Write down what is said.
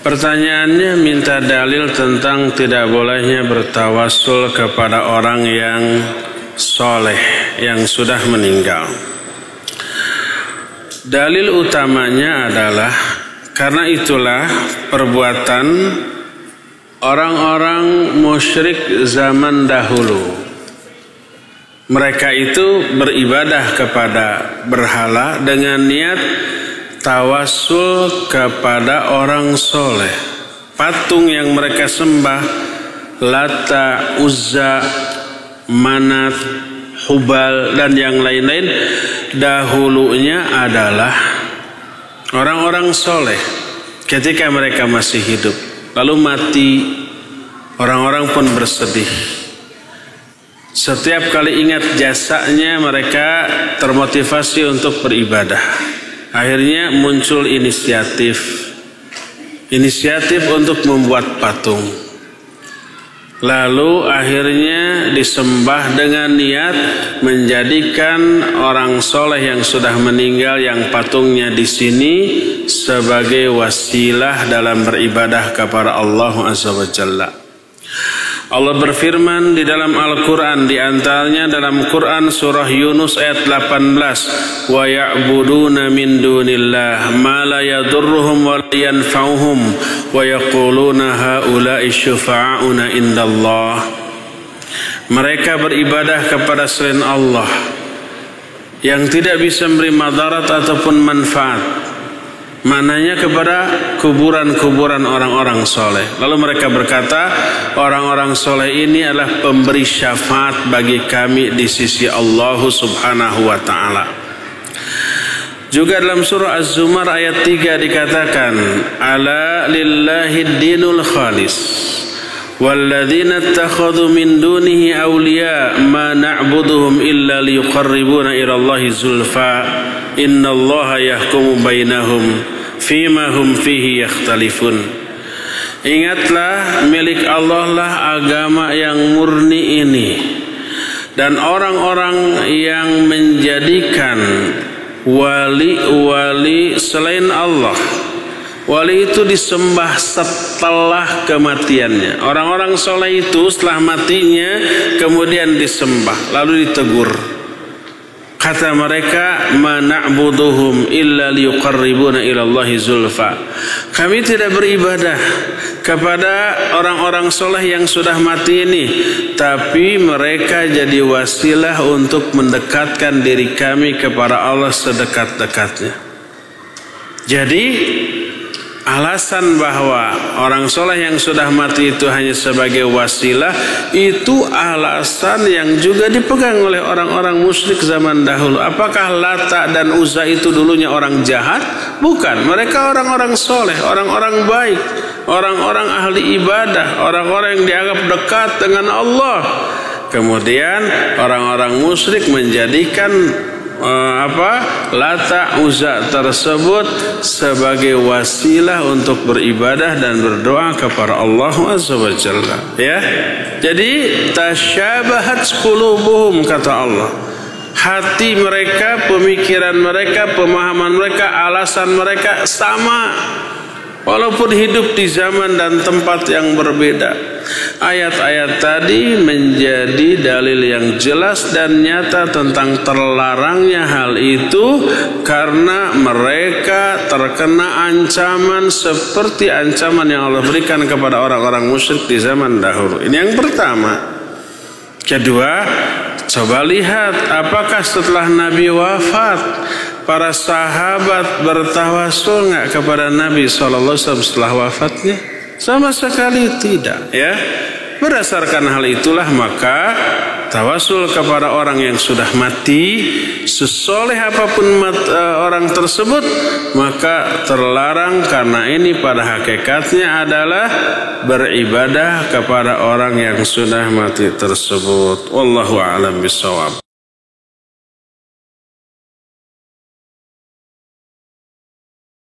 Pertanyaannya minta dalil tentang tidak bolehnya bertawassul kepada orang yang soleh, yang sudah meninggal. Dalil utamanya adalah karena itulah perbuatan orang-orang musyrik zaman dahulu. Mereka itu beribadah kepada berhala dengan niat tawassul kepada orang soleh. Patung yang mereka sembah, Lata, Uzza, Manat, Hubal, dan yang lain-lain, dahulunya adalah orang-orang soleh ketika mereka masih hidup. Lalu mati, orang-orang pun bersedih. Setiap kali ingat jasanya, mereka termotivasi untuk beribadah. Akhirnya muncul inisiatif untuk membuat patung. Lalu akhirnya disembah dengan niat menjadikan orang soleh yang sudah meninggal, yang patungnya di sini, sebagai wasilah dalam beribadah kepada Allah Azza wa Jalla. Allah berfirman di dalam Al-Quran, di antaranya dalam Quran surah Yunus ayat 18, wa ya'buduna min dunillah ma la yadurruhum wa la yanfa'uhum wa yaquluna haula'i syufa'auna indallah. Mereka beribadah kepada selain Allah yang tidak bisa memberi madarat ataupun manfaat, mananya kepada kuburan-kuburan orang-orang soleh. Lalu mereka berkata, orang-orang soleh ini adalah pemberi syafaat bagi kami di sisi Allah Subhanahu wa ta'ala. Juga dalam surah Az-Zumar ayat 3 dikatakan, ala lillahi dinul khalis walladzina ittakhadhu min dunihi awliya ma na'buduhum illa liyuqarribuna ila Allahi zulfa innallaha yahkumu bainahum fima hum fihi yakhtalifun. Ingatlah, milik Allah lah agama yang murni ini, dan orang-orang yang menjadikan wali-wali selain Allah. Wali itu disembah setelah kematiannya. Orang-orang soleh itu setelah matinya kemudian disembah, lalu ditegur. Kata mereka, ma na'buduhum illa liyuqarribuna ila Allahi zulfa. Kami tidak beribadah kepada orang-orang soleh yang sudah mati ini, tapi mereka jadi wasilah untuk mendekatkan diri kami kepada Allah sedekat-dekatnya. Jadi alasan bahwa orang soleh yang sudah mati itu hanya sebagai wasilah, itu alasan yang juga dipegang oleh orang-orang musyrik zaman dahulu. Apakah Lata dan Uzza itu dulunya orang jahat? Bukan, mereka orang-orang soleh, orang-orang baik, orang-orang ahli ibadah, orang-orang yang dianggap dekat dengan Allah. Kemudian orang-orang musyrik menjadikan Lata, Uzza tersebut sebagai wasilah untuk beribadah dan berdoa kepada Allah Azza wa Jalla. Ya, jadi tasyabahat qulubuhum, kata Allah. Hati mereka, pemikiran mereka, pemahaman mereka, alasan mereka sama, walaupun hidup di zaman dan tempat yang berbeda. Ayat-ayat tadi menjadi dalil yang jelas dan nyata tentang terlarangnya hal itu, karena mereka terkena ancaman seperti ancaman yang Allah berikan kepada orang-orang musyrik di zaman dahulu. Ini yang pertama. Kedua, coba lihat apakah setelah Nabi wafat para sahabat bertawassul nggak kepada Nabi SAW setelah wafatnya? Sama sekali tidak, ya. Berdasarkan hal itulah maka tawassul kepada orang yang sudah mati, sesoleh apapun orang tersebut, maka terlarang, karena ini pada hakikatnya adalah beribadah kepada orang yang sudah mati tersebut. Wallahu a'lam bishawab.